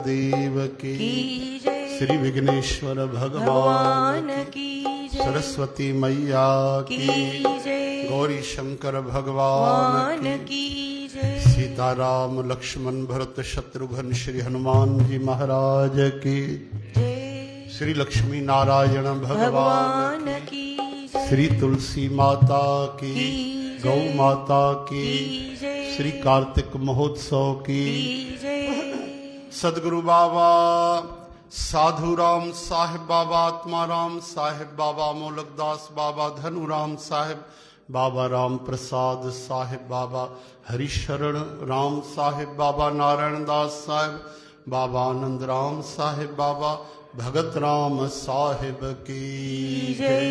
देव की श्री विघ्नेश्वर भगवान की सरस्वती मैया की गौरी शंकर भगवान की सीताराम लक्ष्मण भरत शत्रुघ्न श्री हनुमान जी महाराज की श्री लक्ष्मी नारायण भगवान की श्री तुलसी माता की गौ माता की श्री कार्तिक महोत्सव की सदगुरु बाबा साधु राम साहिब बाबा आत्माराम साहिब बाबा मोलकदास बाबा धनुराम साहिब बाबा राम प्रसाद साहिब बाबा हरिशरण राम साहिब बाबा नारायण दास साहिब बाबा आनंद राम साहिब बाबा भगत राम साहिब की जय।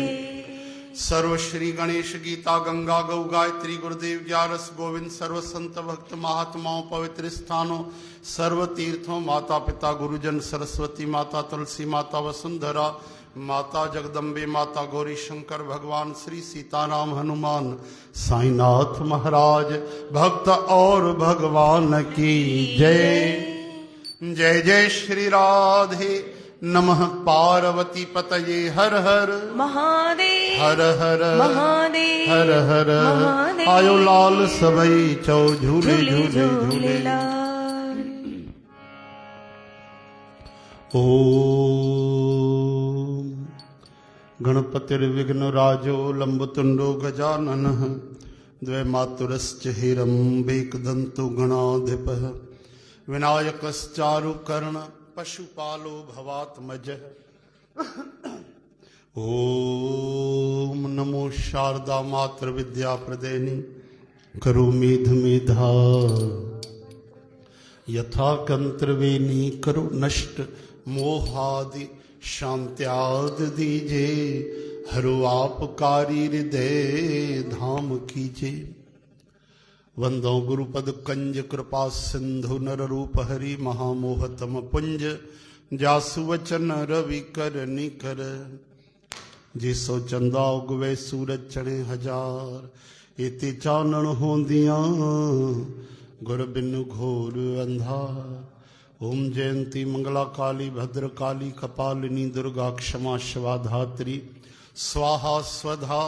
सर्व श्री गणेश गीता गंगा गौ गायत्री गुरुदेव ग्यारस गोविंद सर्व संत भक्त महात्माओं पवित्र स्थानों सर्व तीर्थों माता पिता गुरुजन सरस्वती माता तुलसी माता वसुंधरा माता जगदम्बे माता गौरी शंकर भगवान श्री सीताराम हनुमान साईनाथ महाराज भक्त और भगवान की जय। जय जय श्री राधे नमः पार्वती पतये हर हर महादेव हर हर महादेव हर हर महादेव। आयो लाल सबई चौ झूले झूले झूले। ओम गणपतिर्विघ्नराजो लंबतुंडो गजाननः द्वैमातुरश्च हिरम्बेकदन्तो गणाधिपः विनायकश्चारुकर्ण पशुपालो भवात्मजः। ओम नमो शारदा मातृ विद्या प्रदेनी करोमीध मेधा यथा कंत्रवेणी करो नष्ट मोहादि शांत्याद दीजे हरो आपकारी हृदय धाम कीजे। वंदो गुरुपद कंज कृपा सिंधु नर रूप हरि महामोहतम पुंज जासु वचन रवि कर निकर जिसो चंदा उगवे सूरज चढ़े हजार इति चानन होंदिया गुर बिन घोर अंधार। ओम जयंती मंगला काली भद्र काली कपालिनी दुर्गा क्षमा शिवा धात्री स्वाहा स्वधा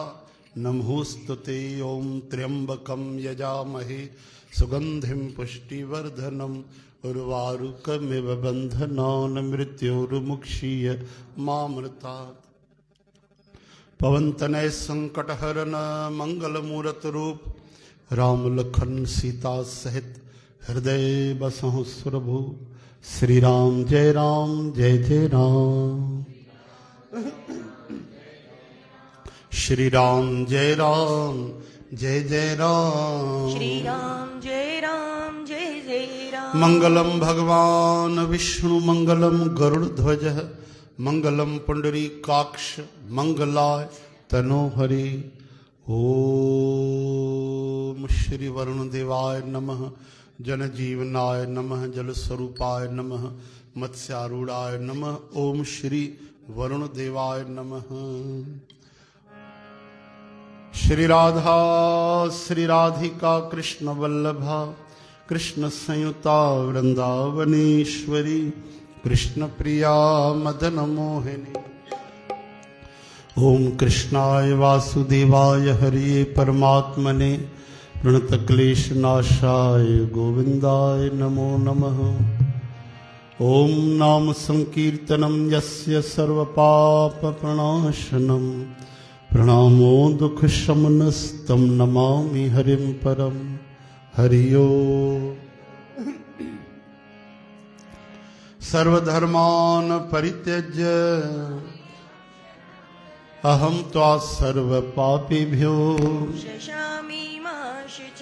नमोस्तुते। ओम त्र्यंबकं यजामहे सुगंधिं पुष्टिवर्धनम् उर्वारुकमिव बन्धनान् मृत्योर्मुक्षीय मामृतात्। पवनतनय संकटहरण मंगल मूरत रूप राम लखन सीता सहित हृदय बसहु सुरभु। श्री राम जय राम श्री राम जय राम जय राम श्री राम जय राम। मंगलम भगवान विष्णु मंगलम गरुड़ध्वज मंगलम पुंडरीकाक्ष मंगलाय तनोहरि। ओम श्री वरुण देवाय नमः जनजीवनाय नमः जल स्वरूपाय नमः मत्स्यारूढ़ाय नमः। ओम श्री वरुण देवाय नमः। श्री राधा श्री राधिका कृष्ण वल्लभा कृष्ण संयुता वृंदावनेश्वरी कृष्ण प्रिया मदन मोहिनी। ओम कृष्णाय वासुदेवाय हरिये परमात्मने प्रणत क्लेश नाशाय गोविंदाय नमो नमः। ओम नाम संकीर्तनम यस्य सर्व पाप प्रणाशनम प्रणामो दुख शमनस्तम नमामि हरिं परम। हरि ओम। सर्वधर्मान् परित्यज्य अहं त्वा सर्व पापेभ्यो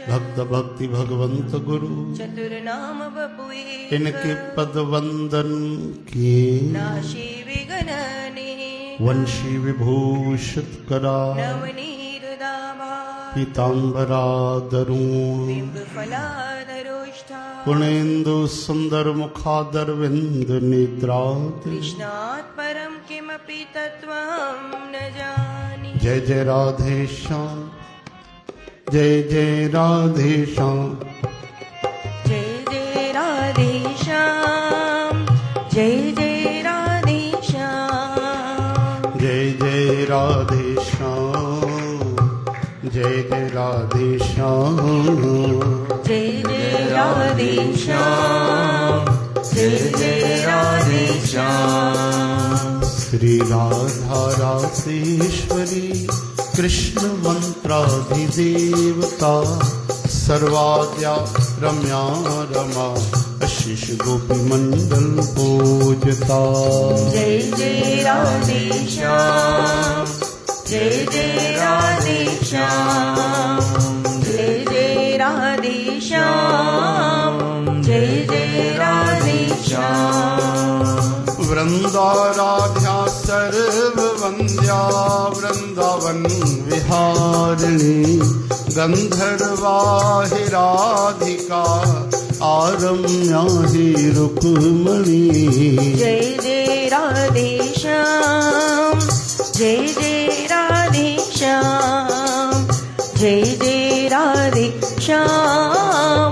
भक्त भक्ति भगवंत गुरु चतुर्नाम बपुए इनके पद वंदन किए नाशी विगणने वंशी विभूषित करा नवनीत दामा पीतांबरादरुण बिंबफलाधरोष्ठा पुणेन्दु सुंदर मुखादर विंद निद्रात। कृष्णात् परं किमपि तत्त्वं न जाने। जय जय राधे श्याम जय जय राधे श्याम जय जय राधे श्याम जय जय राधे श्याम, जय जय राधे श्याम, जय जय राधे श्याम, जय जय राधे श्याम, जय जय राधे श्याम। श्री राधा रासेश्वरी कृष्ण मंत्राधिदेवता सर्वाद्या रम्या रमा आशीष गोपी मंडल पूजता। जय जय राधे श्याम, जय जय राधे श्याम, जय जय राधे श्याम, जय जय राधे श्याम। वृंदाराध्या सर्ववन्द्या वृंदावन विहारिणी गंधर्वाहि राधिका आरम्या हि रुक्मणी। जय जय राधे श्याम, जय जय राधे श्याम, जय जय राधे श्याम,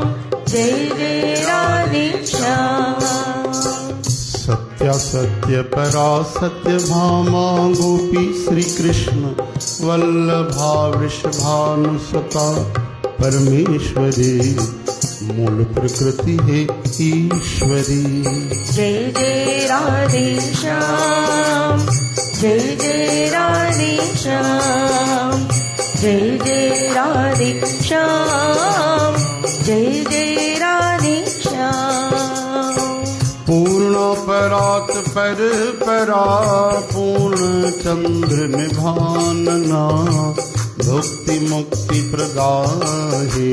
जय जय राधे श्याम। सत्य परा सत्य भामा गोपी श्री कृष्ण वल्लभा वृषभानुसुता परमेश्वरी मूल प्रकृति है ईश्वरी। जय जय राधे श्याम, जय जय राधे श्याम, जय जय राधे श्याम, जय जय राधे श्याम। पूर्ण परात पर परा पूर्ण चंद्र निभानना भुक्ति मुक्ति प्रदाहे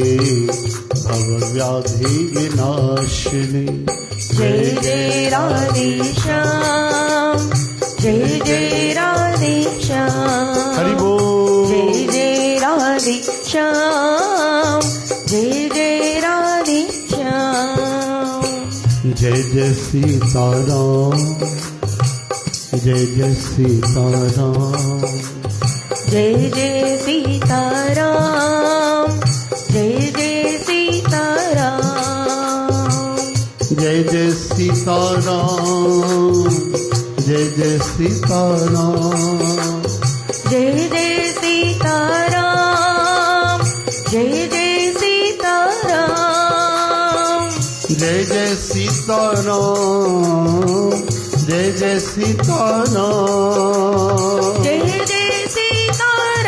भव व्याधि विनाशिनी। जय जय राधे श्याम, जय जय राधे श्याम, हरि बोल। जय जय राधे श्याम, जय जय राधे श्याम। जय जय सीताराम, जय जय सीताराम, जय जय सीताराम, जय जय सीताराम, जय जय सीताराम, जय जय सीताराम, जय जय सीताराम, जय जय सीताराम, जय जय सीताराम, जय जय सीताराम, जय जय सीताराम, जय जय सीताराम,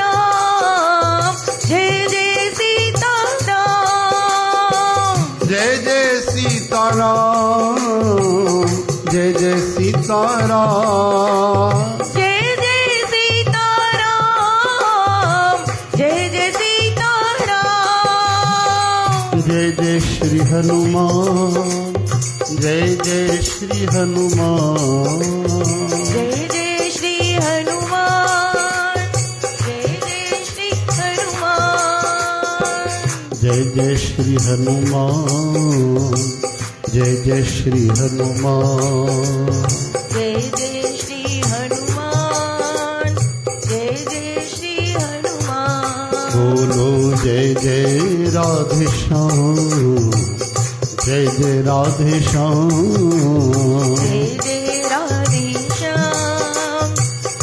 जय जय सीताराम, जय जय सीताराम, जय जय सीताराम, जय जय सीताराम। जय जय श्री हनुमान, जय जय श्री हनुमान, जय जय श्री हनुमान, जय जय श्री हनुमान, जय जय श्री हनुमान, जय जय श्री हनुमान, जय जय श्री हनुमान, जय जय श्री हनुमान। बोलो जय जय राधे श्याम, जय जय राधे श्याम, जय जय राधे श्याम,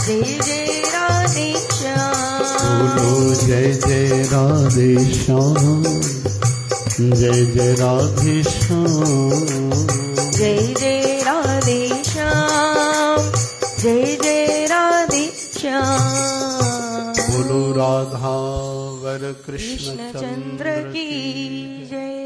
जय जय राधे श्याम। बोलो जय जय राधे श्याम, जय जय राधे श्याम, जय जय राधे श्याम, जय जय राधे श्याम। बोलो राधा वर कृष्ण कृष्ण चंद्र चंद्र की जय।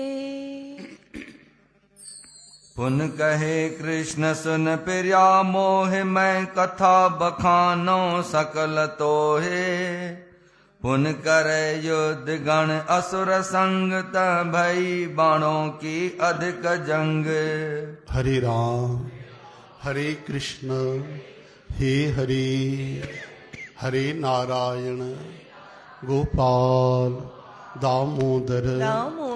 पुन कहे कृष्ण सुन प्रिया मोह मैं कथा बखानो सकल तोहे। पुन करे युद्ध गण असुर संग भई बाणों की अधिक जंग। हरे राम हरे कृष्ण हे हरे हरे नारायण गोपाल दामोदर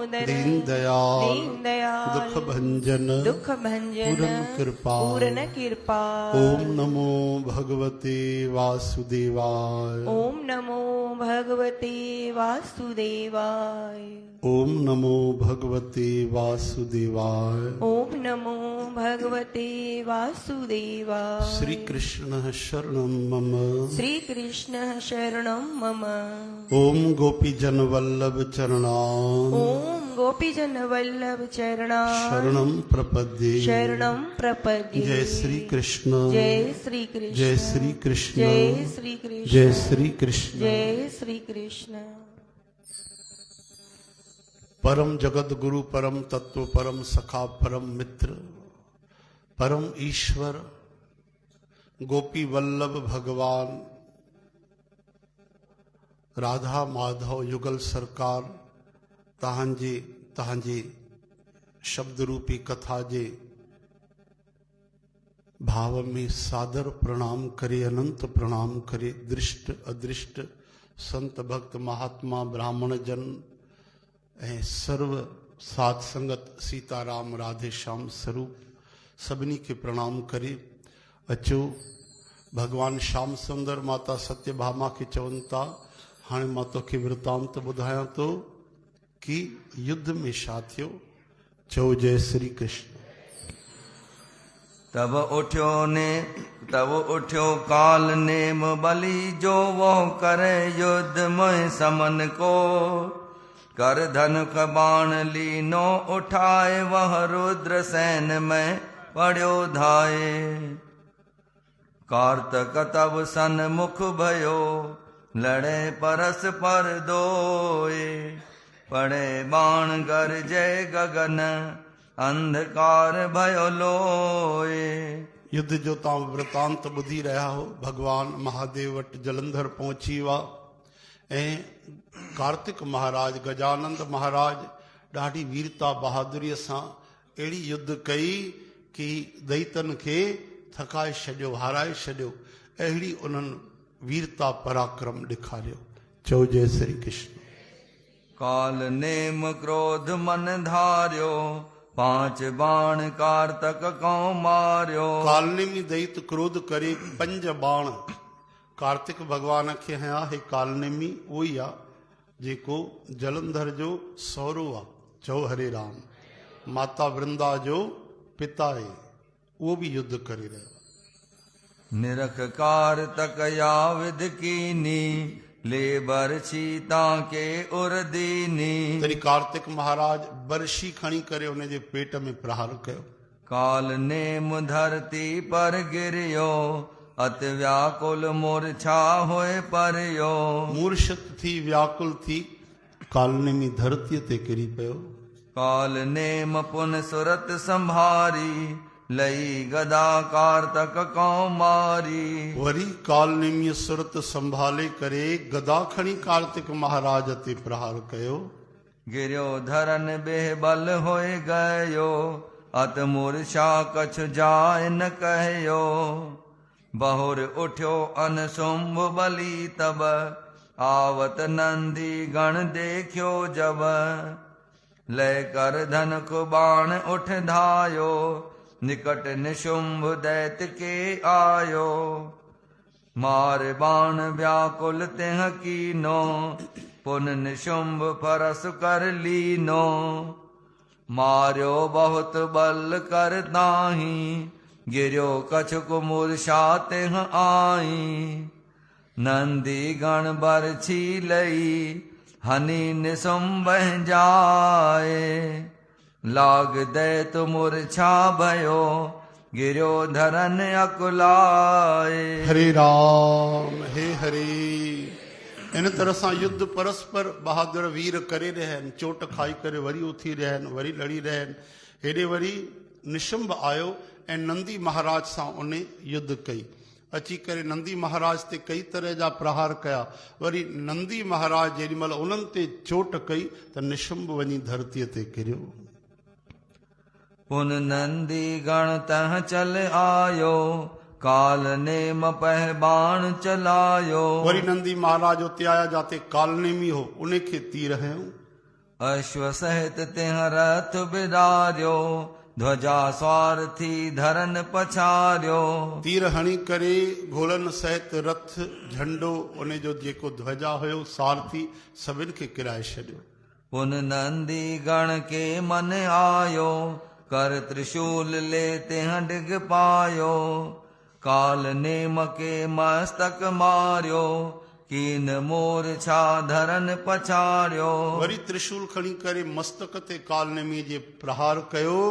दामोदर दीन दयाल दीन दयाल दुख भंजन दुख भंजन पूरन कृपा पूर्ण कृपा ओम नमो भगवते वासुदेवाय ओम नमो भगवते वासुदेवाय ओम नमो भगवते वासुदेवाय ओम नमो भगवते वासुदेवाय श्री कृष्ण शरणं मम श्री कृष्ण शरणं मम ओम गोपीजन वल्लभ चरणा ओम गोपीजन वल्लभ चरणा शरणं प्रपद्ये शरणं प्रपद्ये जय श्री कृष्ण जय श्री कृष्ण जय श्री कृष्ण जय श्री कृष्ण जय श्री कृष्ण जय श्री कृष्ण परम जगत गुरु परम तत्व परम सखा परम मित्र परम ईश्वर गोपी वल्लभ भगवान राधा माधव युगल सरकार तहांजे शब्द रूपी कथा जे भाव में सादर प्रणाम करे अनंत प्रणाम करे दृष्ट अदृष्ट संत भक्त महात्मा ब्राह्मण जन ऐं सर्व साध संगत सीताराम राधे श्याम स्वरूप सभिनी के प्रणाम करे अचो भगवान श्याम सुंदर माता सत्यभामा के चवनि था हाणे मां तोखे वृतांत ॿुधायां थो कि युद्ध में छा थियो चओ जय श्री कृष्ण तब उठ्यो काल नेम बलि जो वो करे युद्ध में समन को कर धनुख बाण लीनो उठाए वह रुद्र सैन में पड़ो धाये कार्तक तब सन्मुख भयो लड़े परस पर दोए पड़े बाण गरजे गगन अंधकार भयो लोए युद्ध जो तव्हां वृतांत ॿुधी रहिया हो भगवान महादेव वटि जलंधर पहुची विया ऐं कार्तिक महाराज गजानंद महाराज ॾाढी वीरता बहादुरीअ सां अहिड़ी युद्ध कई कि दैतन खे थकाए छॾियो हाराए छॾियो अहिड़ी उन्हनि वीरता पराक्रम ॾेखारियो चओ जय श्री कृष्ण काल नेम क्रोध मन धारियो पांच बाण कार्तक को मारियो कालनेमी दैत क्रोध करे पंज बाण कार्तिक भगवान खे हया हे कालनेमी उहो ई आहे जेको जलंधर जो सहुरो आहे चओ हरे राम माता वृंदा जो पिता आहे उहो बि युद्ध करे रहियो निरख कार्तक या विध कीनी ले बरछी ताके उर दीनी तरी कार्तिक महाराज बरशी खणी करे उनजे पेट में प्रहार कयो काल नेम धरती पर गिरियो अत व्याकुल मूर्छा होए परियो मूर्छित थी व्याकुल थी कालनेमी धरतीअ ते किरी पियो काल नेम पुन सुरत संभारी लई गदा कार्तक को मारी वरी कालनेमी सुरत संभाले करे गदा खणी कार्तिक महाराज ते प्रहार कयो गिरियो धरन बेबल होए गयो अत मूर्छा कछ जाय न कहयो बहुर उठ्यो अनसुंभ बलि तब आवत नंदी गण देखियो जब लय कर धनुख बाण उठ धायो निकट निशुंभ दैत के आयो मार बाण व्याकुल तेह कीनो पुन निशुंभ परस कर लीनो मार्यो बहुत बल कर ताही गिरियो कछुक मूर्छा तेह आई नंदी गण बरछी लई हनी निसुंभ जाए लाग दे तो मूर्छा भयो गिरियो धरन अकुलाए हरे राम हे हरे इन तरह सां युद्ध परस्पर बहादुर वीर करे रहिया आहिनि चोट खाई करे वरी उथी रहिया आहिनि वरी लड़ी रहिया आहिनि हेॾे वरी निशुंभ आयो ऐं नंदी महाराज सां उन युद्ध कई अची करे नंदी महाराज ते कई तरह जा प्रहार कया वरी नंदी महाराज जेॾी महिल उन्हनि ते चोट कई त निशुंभ वञी धरतीअ ते किरियो पुन नंदी गण तह चल आयो काल नेम पह बाण चलायो वरी नंदी महाराज उते आया जाते कालनेमी हो उन खे तीर हयूं अश्व सहित तिह रथ बिदार्यो ध्वजा स्वार थी धरन पछार्यो तीर हणी करे घोड़न सहित रथ झंडो उन जो जेको ध्वजा हुयो सारथी सभिनि खे किराए छॾियो। पुन नंदी गण के मन आयो कर त्रिशूल ले तिह डिग पायो काल नेम के मस्तक मारियो कीन मूर्छा धरन पछाड़ियो। वरी त्रिशूल खणी करे मस्तक ते कालनेमी जे प्रहार कयो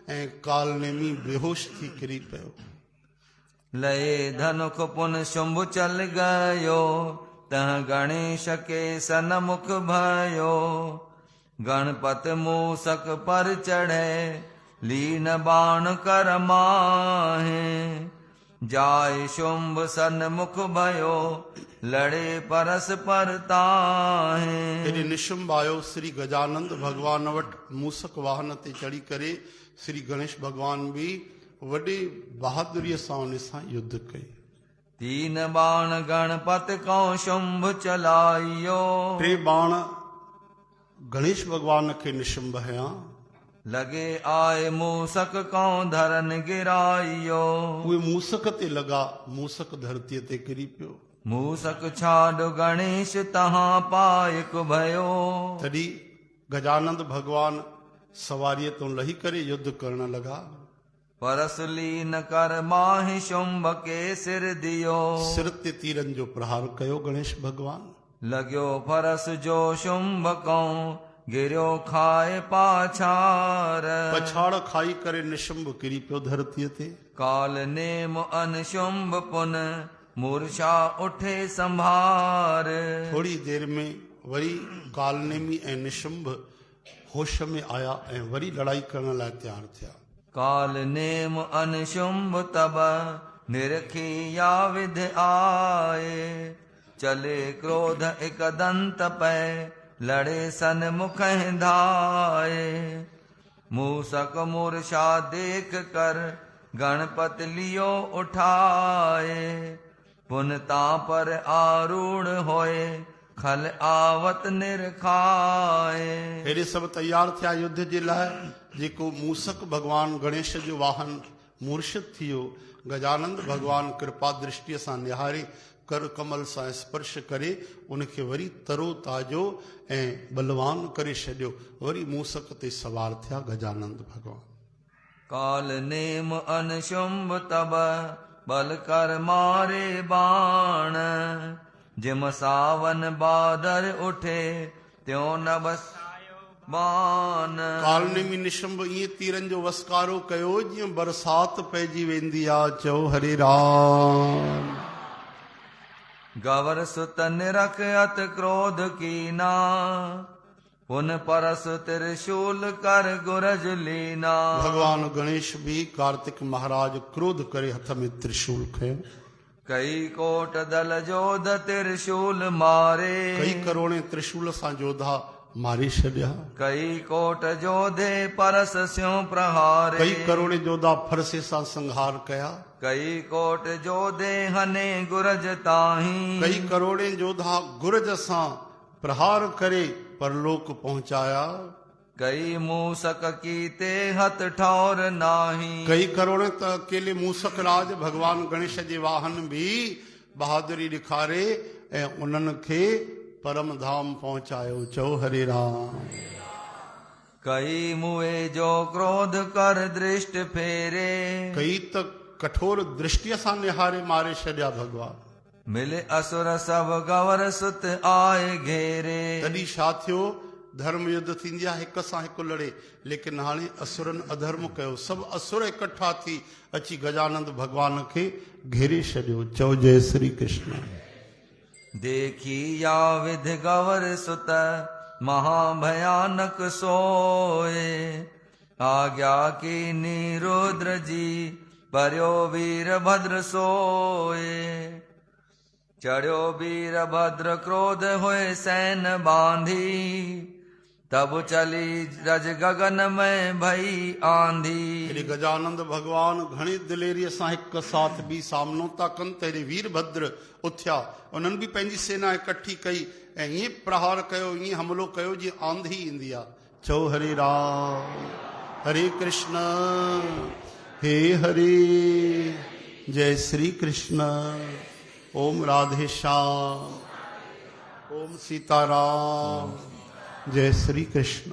ऐं कालनेमी बेहोश थी किरी पियो। लये धनुख पुन शुंभ चल गयो तह गणेश के सन्मुख भयो गणपत मूसक पर चढ़े लीन बाण कर माहे जाय शुंभ सन्मुख भयो लड़े परस पर ताहे। हेॾे निशुंभ आयो श्री गजानंद भगवान वटि मूसक वाहन ते चढ़ी करे श्री गणेश भगवान भी वॾे बहादुरीअ सां उन सां युद्ध कई। तीन बाण गणपत को शुंभ चलाइयो टे बाण गणेश भगवान खे निशुंभ हयां लगे आए मूसक को धरन गिराइयो उहे मूसक ते लॻा मूसक धरतीअ ते किरी पियो। मूसक छाड़ गणेश तहां पायक भयो तॾहिं गजानंद भगवान सवारीअ तो लही करे युद्ध करण लॻा। परस लीन कर माहि शुंभ के सिर दियो सिर ते तीरनि जो प्रहार कयो गणेश भगवान लग्यो फरस जो शुंभ को गिरियो खाए पाछार पछाड़ खाई करे निशुंभ किरी पियो धरतीअ ते। काल नेम अन शुंभ पुन मूर्छा उठे संभार थोड़ी देर में वरी कालनेमी ऐं निशुंभ होश में आया ऐं वरी लड़ाई करण लाइ तैयार थिया। काल नेम अन शुंभ तब निरखी या विध आए चले क्रोध एक दंत पै लड़े सन्मुख धाए मूसक मूर्छा देख कर गणपत लियो उठाए पुनता पर आरूढ़ होए खल आवत निरखाए। हेॾे सभु तैयार थिया युद्ध जे लाइ। जेको मूसक भगवान गणेश जो वाहन मूर्छित थियो गजानंद भगवान कृपा दृष्टिअ सां निहारे कर कमल सां स्पर्श करे उनखे वरी तरो ताज़ो ऐं बलवान करे छॾियो। वरी मूसक ते सवार थिया गजानंद भगवान। काल नेम अन शुंभ तब बल कर मारे बाण जिम सावन बादर उठे त्यों न बस बान। कालनेमी निशुंभ ईअं तीरनि जो वसकारो कयो जीअं बरसाति पइजी वेंदी आहे। चओ हरे राम। गवर सुत निरख अत क्रोध कीना पुन परस त्रिशूल कर गुरज लीना। भगवान गणेश भी कार्तिक महाराज क्रोध करे हथ में त्रिशूल खयो। कई कोट दल जोध त्रिशूल मारे कई करोड़े त्रिशूल सां जोधा मारे छॾिया। कई कोट जोधे परस स्यों प्रहारे कई करोड़े जोधा फरसे सां संहार कया। कई कोट जोधे हने गुरज ताही कई करोड़े जोधा गुरज सां प्रहार करे परलोक पहुंचाया। कई मूसक कीते हथ ठौर नाही कई करोड़े त अकेले मूसक राज भगवान गणेश जे वाहन भी बहादुरी ॾेखारे ऐं उन्हनि खे परम धाम पहुंचायो। चओ हरे राम। कई मुए जो क्रोध कर दृष्ट फेरे कई त कठोर दृष्टिअ सां निहारे मारे छॾिया भगवान। मिले असुर सब गवर सुत आए घेरे तॾहिं छा थियो धर्म युद्ध थींदी आहे हिक सां हिकु लड़े लेकिन हाणे असुरनि अधर्म कयो। सभु असुर इकट्ठा थी अची गजानंद भगवान खे घेरे छॾियो। चओ जय श्री कृष्ण। देखी या विधि गवर सुत महाभयानक सोए आज्ञा की निरुद्र जी पर्यो वीर भद्र सोए। चढ़ो वीर भद्र क्रोध होए सैन बांधी तब चली रज गगन में भई आंधी। हेॾे गजानंद भगवान घणी दिलेरीअ सां हिक साथ बि सामनो था कनि त हेॾे वीरभद्र उथिया। उन्हनि बि पंहिंजी सेना इकट्ठी कई ऐं ईअं प्रहार कयो, ईअं हमिलो कयो जीअं आंधी ईंदी आहे। चओ हरे राम हरे कृष्ण हे हरे, जय श्री कृष्ण, ओम राधे श्याम, ओम सीताराम, जय श्री कृष्ण।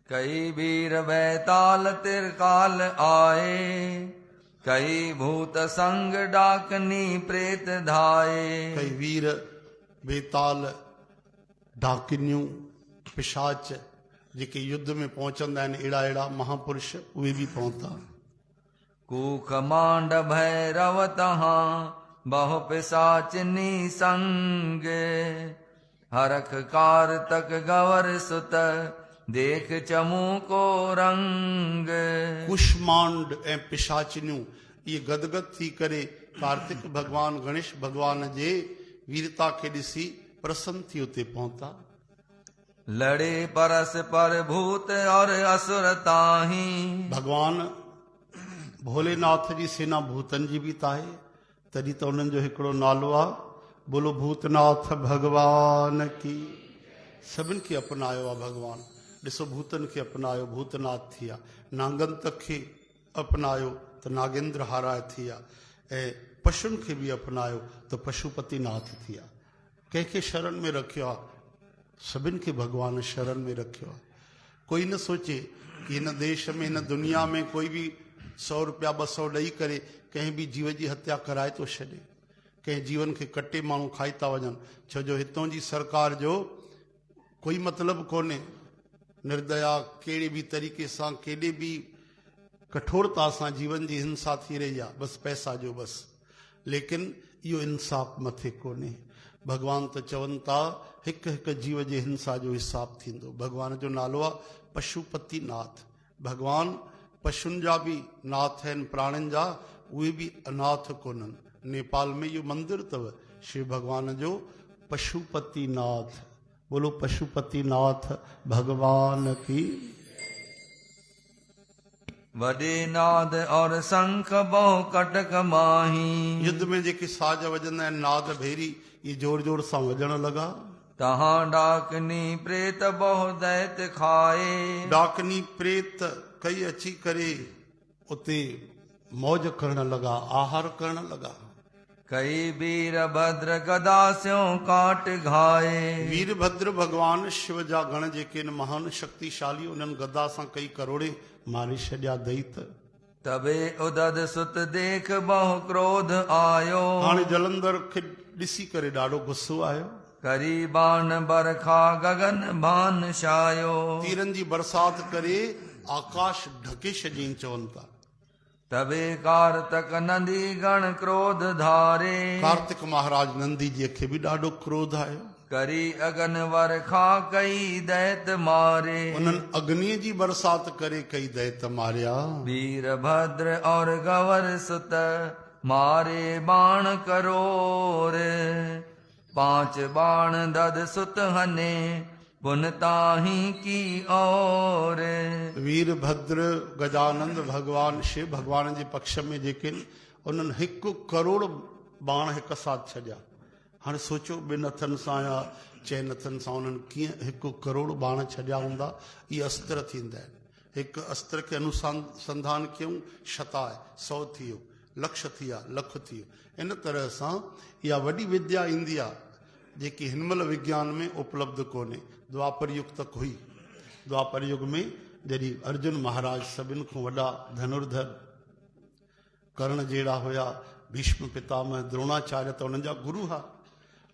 कई वीर बैताल तिरकाल आए, कई भूत संग डाकनी प्रेत धाए। कई वीर बेताल डाकिनियूं पिशाच जेके युद्ध में पहुचंदा आहिनि, अहिड़ा अहिड़ा महापुरुष उहे बि पहुता। कूख मांड भैरव तहां बहु पिशाचिनी संग, हरख कार तक गवर सुत देख चमू को रंग। कुष्मांड ऐं पिशाचिनियूं इहे गदगद थी करे कार्तिक भगवान गणेश भगवान जे वीरता खे ॾिसी प्रसन्न थी उते पहुता। लड़े परस पर भूत और असुर ताही, भगवान भोलेनाथ जी सेना भूतनि जी बि आहे, तॾहिं त उन्हनि जो हिकिड़ो नालो आहे, बोलो भूतनाथ भगवान की। सभिनि खे अपनायो आहे भगवान। ॾिसो भूतनि खे अपनायो, भूतनाथ थी विया। नागंत खे अपनायो त नागेंद्र हाराय थी विया, ऐं पशुनि खे बि अपनायो त पशुपतिनाथ थी विया। कंहिंखे शरण में रखियो आहे, सभिनि खे भगवान शरण में रखियो आहे। कोई न सोचे कि हिन देश में हिन दुनिया में कोई बि 100 रुपया 200 ॾेई करे कंहिं बि जीव जी हत्या कराए थो छॾे, कंहिं जीवन खे कटे माण्हू खाई था वञनि। छो जो हितां जी सरकार जो कोई मतिलबु कोन्हे, निर्दया कहिड़े बि तरीक़े सां केॾे बि कठोरता सां जीवन जी हिंसा थी रही आहे, बसि पैसा जो बसि। लेकिन इहो इंसाफ़ मथे कोन्हे। भगवान त चवनि था हिकु हिकु जीव जे हिंसा जो हिसाब थींदो। भगवान जो नालो आहे पशुपतिनाथ। भगवान पशुनि जा बि नाथ आहिनि, प्राणियुनि जा, उहे बि अनाथ कोन्हनि। नेपाल में इहो मंदिर अथव शिव भगवान जो, पशुपतिनाथ। बोलो पशुपतिनाथ भगवान की। वडे नाद और शंख बहु कटक माही, युद्ध में जेके साज वॼंदा आहिनि, नाद भेरी, ये जोर जोर सां वॼण लॻा। तहां डाकनी प्रेत बहु दैत खाए, डाकनी प्रेत कई अची करे उते मौज करण लॻा, आहार करण लॻा। कई वीर भद्र गदा स्यों काट घाए, वीरभद्र भगवान शिव जा गण जेके आहिनि महान शक्तिशाली, उन्हनि गदा सां कई करोड़े मारे छॾिया दैत। तबे उदद सुत देख बहु क्रोध आयो, हाणे जलंधर खे ॾिसी करे ॾाढो गुस्सो आयो। करी बाण बरखा गगन भान छायो, तीरनि जी बरसात करे आकाश ढके छॾियईं, चवनि था। तबे कारतक नंदी गण क्रोध धारे, कार्तिक महाराज नंदी जी खे बि ॾाढो क्रोध आयो। करी अगन वरखा कई दैत मारे, उन्हनि अग्नीअ जी बरसात करे कई दैत मारिया। वीरभद्र और गवर सुत मारे बाण करोर, 5 बाण दद सुत हने पुन ताही की और। वीरभद्र गजानंद भगवान शिव भगवान जे पक्ष में जेके उन्हनि 1 करोड़ बाण हिकु साथ छॾिया। हाणे सोचो 2 हथनि सां या 4 हथनि सां उन्हनि कीअं 1 करोड़ बाण छॾिया हूंदा। इहे अस्त्र थींदा आहिनि। हिकु अस्त्र खे अनुसंधान कयूं, शता आहे, 100 थी वियो, लक्ष थी विया, लख थी वियो। इन तरह सां इहा वॾी विद्या ईंदी आहे जेकी हिनमहिल विज्ञान में उपलब्ध कोन्हे। द्वापर युग तक हुई। द्वापर युग में जॾहिं अर्जुन महाराज सभिनि खां वॾा धनुर्धर, कर्ण जहिड़ा हुया, भीष्म पितामह, द्रोणाचार्य त उन्हनि जा गुरु हुआ।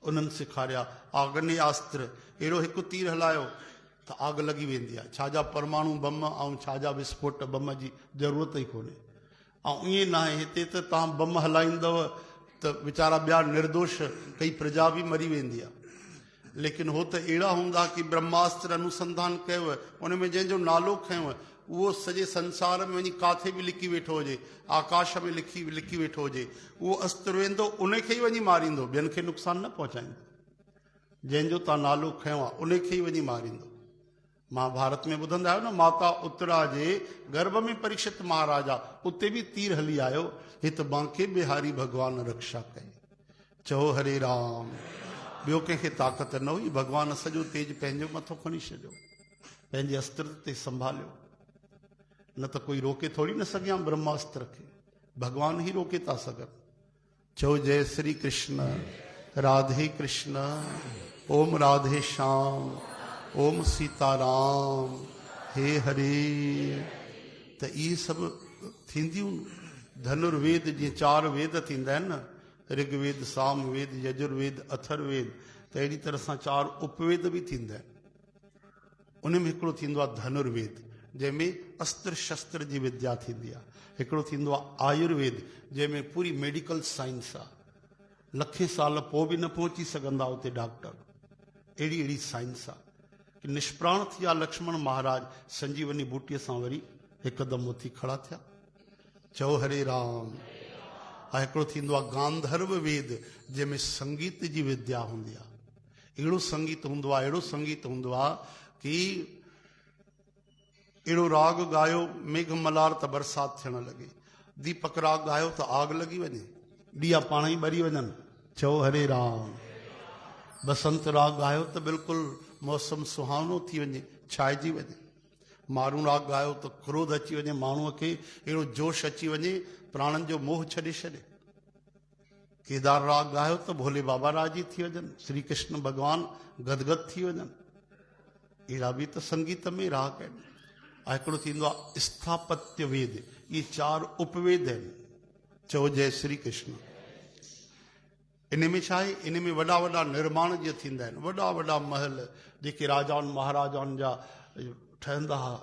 उन्हनि सेखारिया आग्नेयास्त्र, अहिड़ो हिकु तीर हलायो त आग लॻी वेंदी आहे। छाजा परमाणु बम ऐं छाजा विस्फोट बम जी ज़रूरत ई कोन्हे। ऐं ईअं न आहे हिते त तव्हां बम हलाईंदव त वीचारा ॿिया निर्दोष कई प्रजा बि मरी वेंदी आहे। लेकिन हो त अहिड़ा हूंदा कि ब्रह्मास्त्र अनुसंधान कयव, उन में जंहिंजो नालो खयव उहो सॼे संसार में वञी काथे बि लिखी वेठो हुजे, आकाश में लिखी वेठो हुजे, उहो अस्त्र वेंदो उनखे ई वञी मारींदो, ॿियनि खे नुक़सान न पहुचाईंदो। जंहिंजो तव्हां नालो खयो आहे उनखे ई वञी मारींदो। महाभारत में ॿुधंदा आहियो न, माता उत्तरा जे गर्भ में परीक्षित महाराज आहे, उते बि तीर हली आयो। हित बांके बिहारी भगवान रक्षा कई। चओ हरे राम ॿियो कंहिंखे ताक़त न हुई। भॻवान सॼो तेज पंहिंजो मथो खणी छॾियो, पंहिंजे अस्त्र ते संभालियो। न त कोई रोके थोड़ी न सघियां ब्रह्मास्त्र खे, भगवान ही रोके था सघनि। चओ जय श्री कृष्ण, राधे कृष्ण, ओम राधे श्याम, ओम सीताराम, हे हरे। त इहे सभु थींदियूं धनुर्वेद, जीअं 4 वेद थींदा आहिनि न, ऋग्वेद, सामवेद, यजुर्वेद, अथर्वेद, त अहिड़ी तरह सां 4 उपवेद बि थींदा आहिनि। उन में हिकिड़ो थींदो आहे धनुर्वेद, जंहिंमें अस्त्र शस्त्र जी विद्या थींदी आहे। हिकिड़ो थींदो आहे आयुर्वेद, जंहिंमें पूरी मेडिकल साइंस आहे, लखे साल पोइ बि न पहुची सघंदा उते डॉक्टर, अहिड़ी अहिड़ी साइंस आहे। कि निष्प्राण थी विया लक्ष्मण महाराज, संजीवनी बूटीअ सां वरी हिकदमि उथी खड़ा थिया। चओ हरे राम। ऐं हिकिड़ो थींदो आहे गांधर्व वेद, जंहिंमें संगीत जी विद्या हूंदी आहे। अहिड़ो संगीत हूंदो आहे, अहिड़ो संगीत हूंदो आहे कि अहिड़ो राग गायो मेघ मल्हार त बरसाति थियण लॻे, दीपक राग गायो त आग लॻी वञे, ॾीआ पाण ई ॿरी वञनि। चओ हरे राम। बसंत राग गायो त बिल्कुलु मौसम सुहावनो थी वञे, छाइजी वञे। मारू राग गायो त क्रोध अची वञे, माण्हूअ खे अहिड़ो जोश अची वञे, प्राणनि जो मोह छॾे छॾे। केदार राग गायो त भोले बाबा राजी थी वञनि, श्री कृष्ण भॻवान गदगद थी वञनि। अहिड़ा बि त संगीत में राग आहिनि। ऐं हिकिड़ो थींदो आहे स्थापत्य वेद, इहे 4 उपवेद आहिनि। चओ जय श्री कृष्ण। इन में छा आहे, इन में वॾा वॾा निर्माण जीअं थींदा आहिनि, वॾा वॾा महल जेके राजाउनि महाराजाउनि जा ठहंदा हुआ,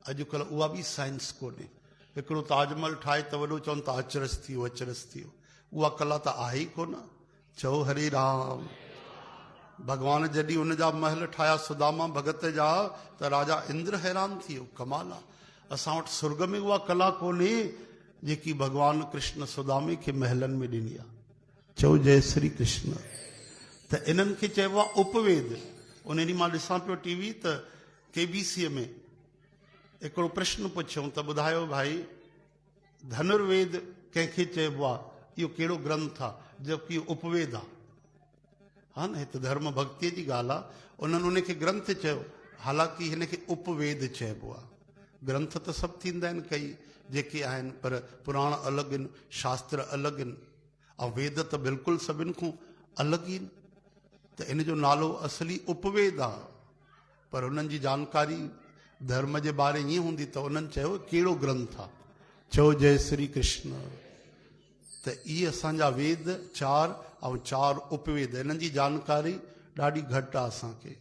अॼुकल्ह उहा बि साइंस कोन्हे। हिकिड़ो ताजमहल ठाहे त वॾो चवनि था अचरज थी वियो, अचरज थी वियो, उहा कला त आहे ई कोन। चओ हरे राम। भगवान जॾहिं हुन जा महल ठाहिया सुदामा भगत जा, त राजा इंद्र हैरान थी वियो, कमाल आहे, असां वटि सुर्ग में उहा कला कोन्हे जेकी भगवान कृष्ण सुदामे खे महलनि में ॾिनी आहे। चओ जय श्री कृष्ण। त इन्हनि खे चइबो आहे उपवेद। उन ॾींहुं मां ॾिसां पियो टीवी त KBC में हिकिड़ो प्रश्न पुछियऊं त ॿुधायो भाई धनुर्वेद कंहिंखे चइबो आहे, इहो कहिड़ो ग्रंथ आहे, जबकि उपवेद आहे। हा न, हिते धर्म भक्तीअ जी ॻाल्हि आहे, उन्हनि उनखे ग्रंथ चयो, हालांकि हिनखे उपवेद चइबो आहे। ग्रंथ त सभु थींदा आहिनि कई जेके आहिनि, पर पुराण अलॻि आहिनि, शास्त्र अलॻि आहिनि, ऐं वेद त बिल्कुलु सभिनि खां अलॻि ई आहिनि। त इन जो नालो असली उपवेद आहे। पर उन्हनि जी जानकारी धर्म जे बारे ईअं हूंदी त उन्हनि चयो कहिड़ो ग्रंथ आहे। चओ जय श्री कृष्ण। त इहे असांजा वेद 4 ऐं 4 उपवेद, इन्हनि जी जानकारी ॾाढी घटि आहे असांखे।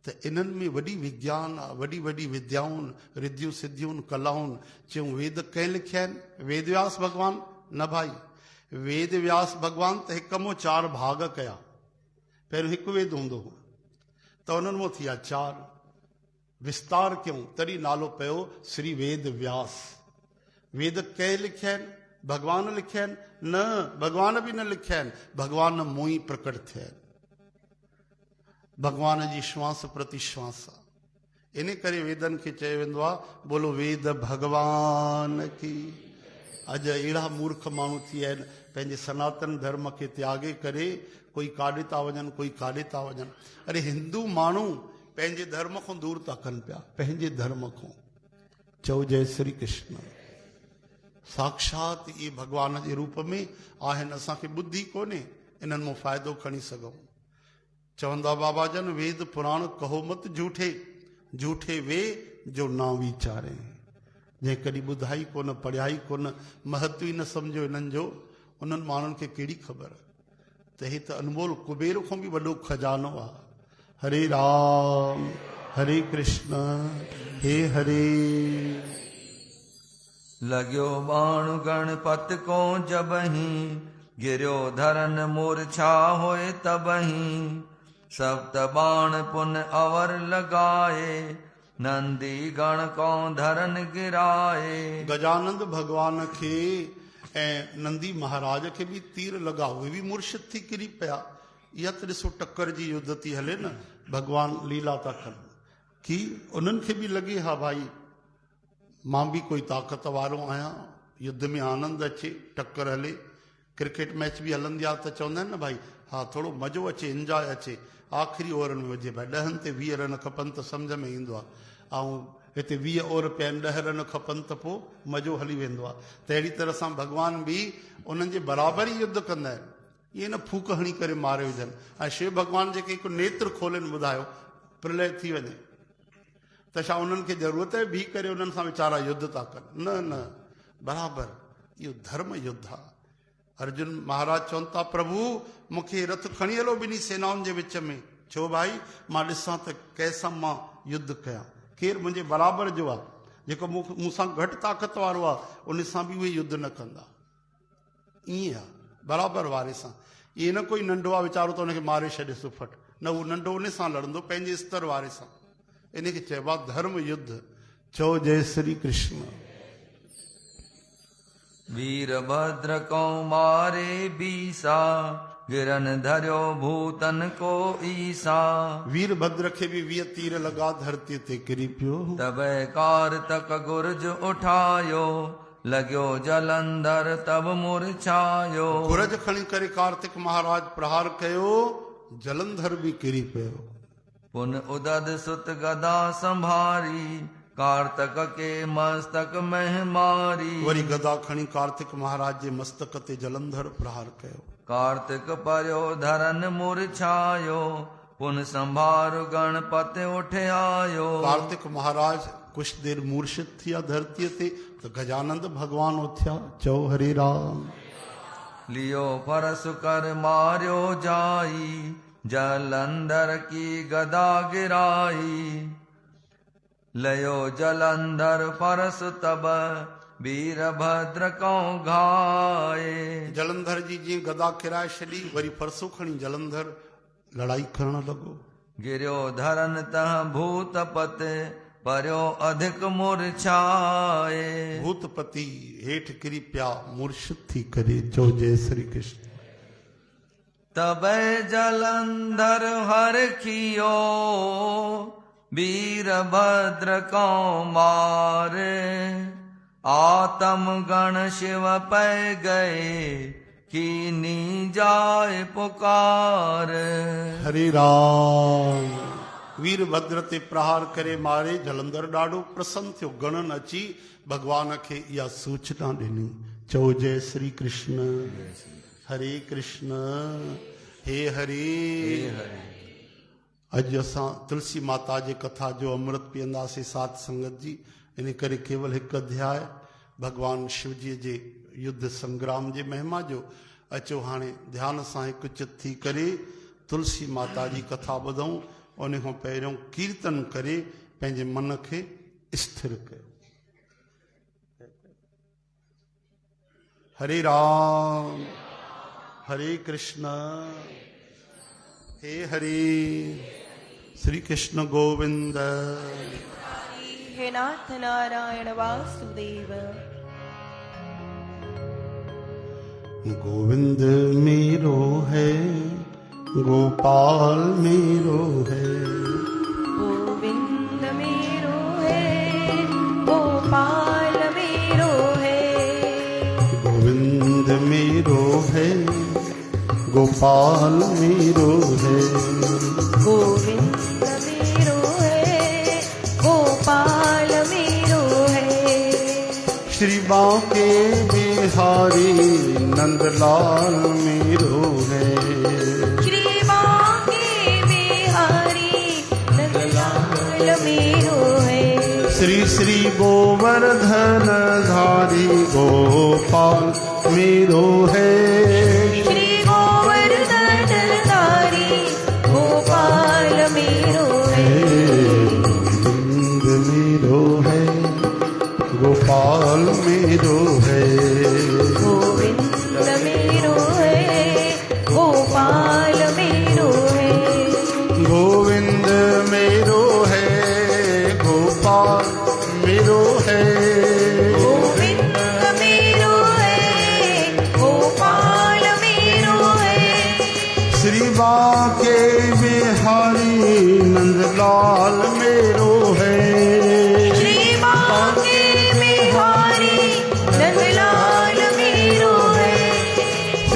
त इन्हनि में वॾी विज्ञान आहे, वॾी वॾी विद्याऊं, रिद्धियूं सिद्धियूं, कलाऊं। चयूं वेद कंहिं लिखिया आहिनि? वेद व्यास भॻवान न भाई, वेद व्यास भॻवान त हिक मां 4 भाग कया। पहिरियों हिकु वेद हूंदो हो, त उन्हनि मां थिया 4, विस्तार कयूं, तॾहिं नालो पियो श्री वेद व्यास। वेद कंहिं लिखिया आहिनि? भगवान लिखिया आहिनि? न, भगवान बि न लिखिया आहिनि, भगवान मूं ई प्रकट थिया आहिनि। भगवान जी श्वास प्रति श्वास आहे। इन करे वेदनि खे चयो वेंदो आहे बोलो वेद भगवान की। अॼु अहिड़ा मूर्ख माण्हू थी विया आहिनि, पंहिंजे सनातन धर्म खे त्यागे करे कोई काॾे था वञनि, कोई काॾे था वञनि। अरे हिंदू माण्हू पंहिंजे धर्म खां दूर था कनि पिया, पंहिंजे धर्म खां। चओ जय श्री कृष्ण। साक्षात इहे भगवान जे रूप में आहिनि, असांखे ॿुधी कोन्हे इन्हनि मां फ़ाइदो खणी सघूं। चवंदा बाबा जन, वेद पुराण कहो मत झूठे, झूठे वे जो ना वीचारे। जंहिं कॾहिं ॿुधाई कोन, पढ़ियाई कोन, महत्व ई न सम्झो इन्हनि जो, उन्हनि माण्हुनि खे कहिड़ी ख़बर। त हे त अनमोल कुबेर खां बि वॾो खजानो आहे। हरे राम हरे कृष्ण हे हरे। लॻियो बाण गणपत को जबहि, गिरियो धरन मूर्छा होए तबहि। सप्त बाण पुन अवर लगाए, नंदी गण को धरन गिराए। गजानंद भगवान खे ऐं नंदी महाराज खे बि तीर लॻा, उहे बि मुर्शिद थी किरी पिया। इहा त ॾिसो टक्कर जी युद्ध थी हले न, भगवान लीला था कनि कि उन्हनि खे बि लॻे हा भाई मां बि कोई ताक़त वारो आहियां, युद्ध में आनंद अचे, टक्कर हले। क्रिकेट मैच बि हलंदी आहे त चवंदा आहिनि न भाई हा थोरो मज़ो अचे, इंजॉय अचे, आख़िरी ओवरनि में हुजे। भाई 10 ते 20 रन खपनि त सम्झ में ईंदो आहे, ऐं हिते 20 ओवर पिया आहिनि, 10 रन खपनि त पोइ मज़ो हली वेंदो आहे। त अहिड़ी तरह सां भॻवान बि उन्हनि जे बराबरि ई युद्ध कंदा आहिनि, ईअं न फूक हणी करे मारे विझनि। ऐं शिव भॻवान जेके हिकु नेत्र खोलनि, ॿुधायो प्रलय थी वञे त छा उन्हनि खे ज़रूरत आहे बीह करे उन्हनि सां वीचारा युद्ध था कनि? न न, बराबरि इहो धर्म युद्ध आहे। अर्जुन महाराज चवनि था, प्रभु मूंखे रथ खणी हलो ॿिन्ही सेनाउनि जे विच में। छो भाई, मां ॾिसां त कंहिंसां मां युद्ध कयां, केरु मुंहिंजे बराबरि जो आहे, जेको मूंसां घटि ताक़त वारो आहे उन सां बि उहे युद्ध न कंदा। ईअं आहे बराबरि वारे सां। ईअं न कोई नंढो आहे वीचारो त हुनखे मारे छॾे सुफट, न उहो नंढो उन सां लड़ंदो पंहिंजे स्तर वारे सां। इनखे चइबो आहे धर्म युद्ध। चओ जय श्री कृष्ण। वीरभद्र को मारे बीसा, गिरन धरियो भूतन को ईसा। वीरभद्र खे बि 20 तीर लॻा, धरतीअ ते किरी पियो। तबे कारतक गुर्ज उठायो, लॻियो जलंधर तब मूर्छायो। गुरज खणी करे कार्तिक महाराज प्रहार कयो, जलंधर बि किरी पियो। पुन उदद सुत गदा संभारी, कार्तक के मस्तक में मारी। वरी गदा खणी कार्तिक महाराज जे मस्तक ते जलंधर प्रहार कयो। कार्तिक पर्यो धरन मूर्छायो, पुन संभार गणपति उठे आयो। कार्तिक महाराज कुछ देर मूर्छित थिया धरतीअ ते, त गजानंद भगवान उथिया। चओ हरे राम। लियो फरस कर मारियो जाई, जलंधर की गदा गिराई। लयो जलंधर फरस तब, वीरभद्र को घाए। जलंधर जी जीअं गदा किराए छॾी, वरी फरसो खणी जलंधर लड़ाई करण लॻो। गिरियो धरन तह भूतपति, पर्यो अधिक मूर्छाए। भूतपति हेठि किरी पिया मूर्छित थी करे। चओ जय श्री कृष्ण। तबे जलंधर हर खियो, वीरभद्र को मारे। आत्म गण शिव पै गए, कीनी जाए पुकार। हरे राम। वीरभद्र ते प्रहार करे मारे। जलंधर ॾाढो प्रसन्न थियो, गणन अची भगवान खे इहा सूचना ॾिनी। चओ जय श्री कृष्ण। हरे कृष्ण हे हरे। अॼु असां तुलसी माता जे कथा जो अमृत पीअंदासीं साध संगत जी। इन करे केवल हिकु अध्याय भगवान शिव जी जे युद्ध संग्राम जे महिमा जो। अचो हाणे ध्यान सां हिकु चित थी करे तुलसी माता जी कथा ॿुधूं। उन खां पहिरियों कीर्तन करे पंहिंजे मन खे स्थिर कयो। हरे राम हरे कृष्ण हे हरे। श्री कृष्ण गोविंद। हे नाथ नारायण वासुदेव। गोविंद मेरो है, गोपाल मेरो है। गोविंद मेरो है, गोपाल मेरो है। गोविंद मेरो है, गोपाल मेरो है। गोविंद मेरो है, गोपाल मेरो है। श्री बांके बिहारी नंदलाल मेरो है। श्री बांके बिहारी नंदलाल मेरो है। श्री श्री गोवर्धन धारी गोपाल मेरो है। श्री गोवर्धन धारी गोपाल मेरो है। गोविंद मेरो है, गोपाल मेरो है। गोविंद मेरो है, गोपाल मेरो है। गोविंद मेरो है, गोपाल मेरो है। गोविंद मेरो है, गोपाल मेरो है। श्री बांके बिहारी नंदलाल मेरो है। श्री बांके बिहारी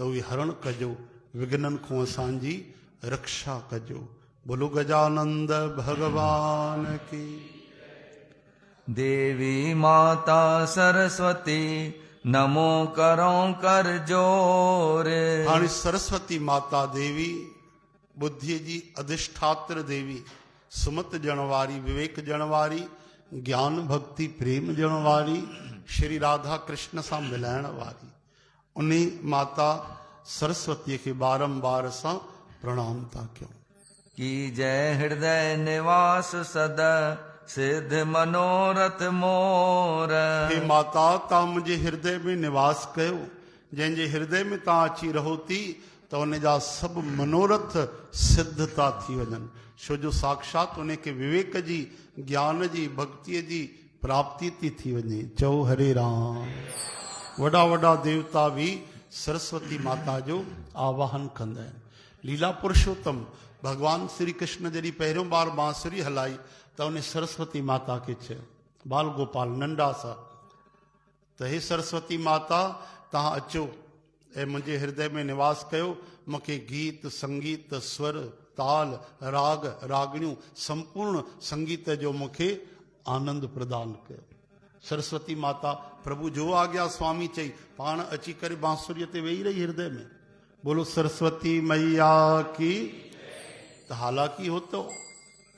तो वी हरण कजो, विघ्नन को असांजी रक्षा कजो। बोलो गजानंद भगवान की। देवी माता सरस्वती नमो करो कर जोर। हाणे सरस्वती माता देवी बुद्धि जी अधिष्ठात्र देवी, सुमत जण वारी, विवेक जण वारी, ज्ञान भक्ति प्रेम जण वारी, श्री राधा कृष्ण सां मिलाइण वारी, उन माता सरस्वती के बारंबार सां प्रणाम था क्यों। की जय हृदय निवास सदा सिद्ध मनोरथ मोर। हे माता ता मुझे हृदय में निवास कयो, जंहिंजे हृदय में ता अची रहो थी तो उन जा सब मनोरथ सिद्धता थी वञनि, छो जो साक्षात उन के विवेक जी, ज्ञान जी, भक्ति जी प्राप्ति थी वञे। चओ हरे राम। वॾा वॾा देवता भी सरस्वती माता जो आवाहन कंदा आहिनि। लीला पुरुषोत्तम भगवान श्री कृष्ण जॾहिं पहिरियों बार बांसुरी हलाई तो उन सरस्वती माता के चयो, बाल गोपाल नंढा सा, त हे सरस्वती माता तव्हां अचो ऐं मुंहिंजे हृदय में निवास कयो, मूंखे गीत संगीत स्वर ताल राग रागणियूं संपूर्ण संगीत जो मूंखे आनंद प्रदान कयो। सरस्वती माता प्रभु जो आज्ञा स्वामी चई पाण अची करे बांसुरीअ ते वेही रही हृदय में। बोलो सरस्वती मैया की। तो हालांकि हो तो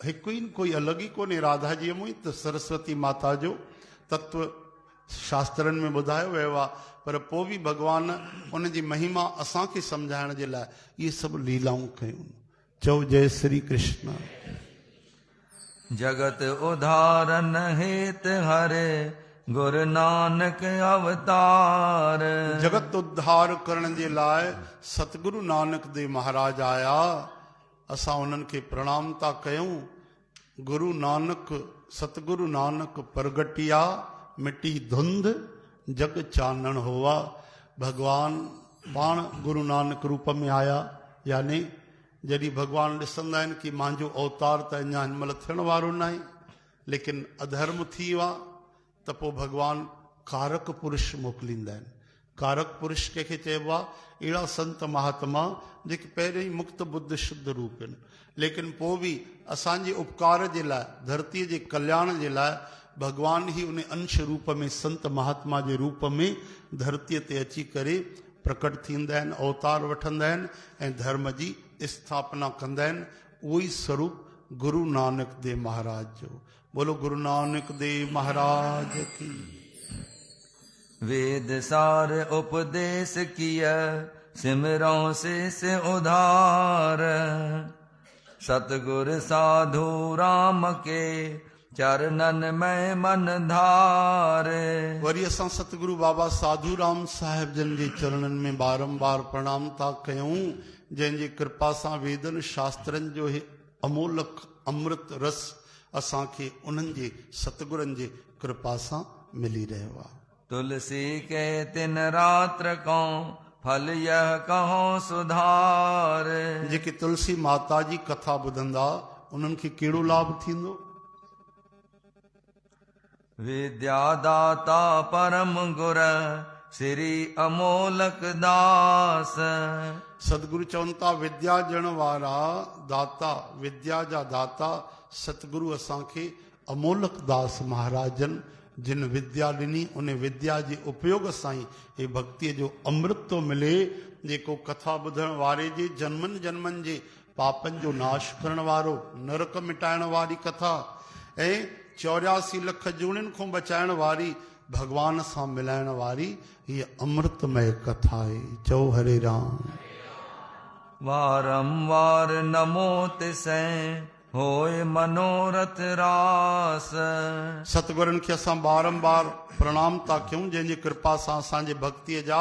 हिकु ई कोई अलग ही कोन्हे राधा जी में, तो सरस्वती माता जो तत्व शास्त्रनि में ॿुधायो वियो आहे, पर पोइ बि भगवान उन जी महिमा असांखे सम्झाइण जे लाइ इहे सभु लीलाऊं कयूं। चओ जय श्री कृष्ण। जगत उदाहरण हेत हरे गुरु नानक अवतार। जगत उद्धार करण जे लाइ सतगुरु नानक देव महाराज आया, असां उन्हनि खे प्रणाम था कयूं। गुरु नानक सतगुरु नानक प्रगटिया मिटी धुंध जग चानण हुआ। भगवान पाण गुरु नानक रूप में आया, यानी जॾहिं भगवान ॾिसंदा आहिनि कि मुंहिंजो अवतार त अञा हिन महिल थियण वारो न आहे, लेकिन अधर्म थी वियो आहे, त पोइ भगवान कारक पुरुष मोकिलींदा आहिनि। कारक पुरुष कंहिंखे चइबो आहे? अहिड़ा संत महात्मा जेके पहिरियों ई मुक्त बुद्ध शुद्ध रूप आहिनि, लेकिन पोइ बि असांजे उपकार जे लाइ, धरतीअ जे कल्याण जे लाइ भगवान ही उन अंश रूप में, संत महात्मा जे रूप में धरतीअ ते अची करे प्रकट थींदा आहिनि, अवतार वठंदा आहिनि ऐं धर्म जी स्थापना कंदा आहिनि। उहो ई स्वरूप गुरु नानक देव महाराज जो। बोलो गुरु नानक देव महाराज की। वेद सार उपदेश किया सिमरों से उधार। सतगुर साधु राम के चरणन में मन धार। वरी असां सतगुरु बाबा साधू राम साहिब जन जे चरणन में बारंबार प्रणाम था कयूं, जंहिंजी कृपा सां वेदन शास्त्रनि जो हे अमोलक अमृत रस असांखे उन्हनि जे सतगुरनि जे कृपा सां मिली रहियो आहे। तुलसी के तिन रात्र को फल यह कहो सुधार। जेके तुलसी माता जी कथा ॿुधंदा उन्हनि खे कहिड़ो लाभ थींदो? विद्यादाता परम गुर श्री अमोलक दास। सतगुरु चवनि था विद्या ॾियण वारा दाता, विद्या जा दाता सतगुरु असांखे अमोलक दास महाराजन जिन विद्या ॾिनी, उन विद्या जे उपयोग सां ई हे भक्तीअ जो अमृत थो मिले, जेको कथा ॿुधण वारे जे जन्मनि जन्मनि जे पापनि जो नाश करण वारो, नरक मिटाइण वारी कथा ऐं 84 लख जूणियुनि खां बचाइण वारी, भगवान सां मिलाइण वारी हीअ अमृतमय कथा आहे। चओ हरे राम। वारंवार नमो तिसैं होय मनोरथ रास। सतगुरनि खे असां बारंबार प्रणाम था कयूं, जंहिंजी कृपा सां असांजे भक्तीअ जा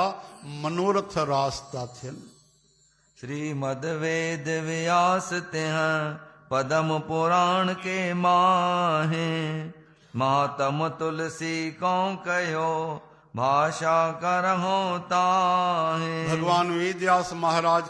मनोरथ रास था थियनि। श्रीमद वेद व्यास तिह पदम पुराण के माहे। मातम तुलसी को कयो भाषा करहो ताहे। भगवान वेद व्यास महाराज